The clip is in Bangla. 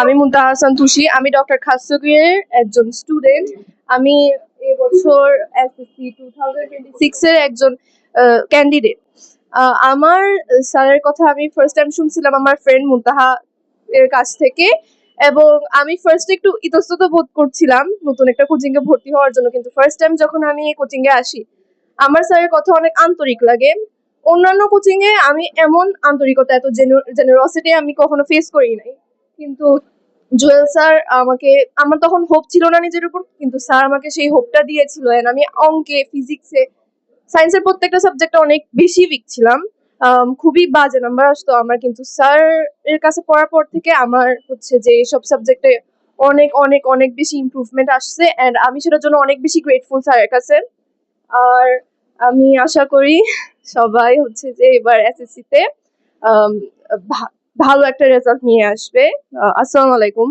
আমি মুনতাহা হাসান তুষি। আমি ডক্টর খাসরগিরের একজন স্টুডেন্ট। আমি এবছর এসএসসি 2026 এর একজন ক্যান্ডিডেট। আমার স্যারের কথা আমি ফার্স্ট টাইম শুনছিলাম আমার ফ্রেন্ড মুনতাহা এর কাছ থেকে, এবং আমি ফার্স্ট একটু ইতস্তত বোধ করছিলাম নতুন একটা কোচিং এ ভর্তি হওয়ার জন্য, কিন্তু ফার্স্ট টাইম যখন আমি এই কোচিং এ আসি আমার স্যারের কথা অনেক আন্তরিক লাগে। অন্যান্য কোচিং এ আমি এমন আন্তরিকতা, এত জেনারসিটি আমি কখনো ফেস করি নাই, কিন্তু জুয়েল স্যার আমাকে, আমার তখন হোপ ছিল না নিজের উপর, কিন্তু স্যার আমাকে সেই হোপটা দিয়েছিল। এন্ড আমি অঙ্কে, ফিজিক্সে, সায়েন্সের প্রত্যেকটা সাবজেক্টে অনেক বেশি উইক ছিলাম। খুবই বাজে নাম্বার আসতো আমার, কিন্তু স্যার এর কাছে পড়ার পর থেকে আমার হচ্ছে যে সব সাবজেক্টে অনেক অনেক অনেক বেশি ইমপ্রুভমেন্ট আসছে, এন্ড আমি সেটার জন্য অনেক বেশি গ্রেটফুল স্যারের কাছে। আর আমি আশা করি সবাই হচ্ছে যে এবার এসএসসি তে ভালো একটা রেজাল্ট নিয়ে আসবে। আসসালামু আলাইকুম।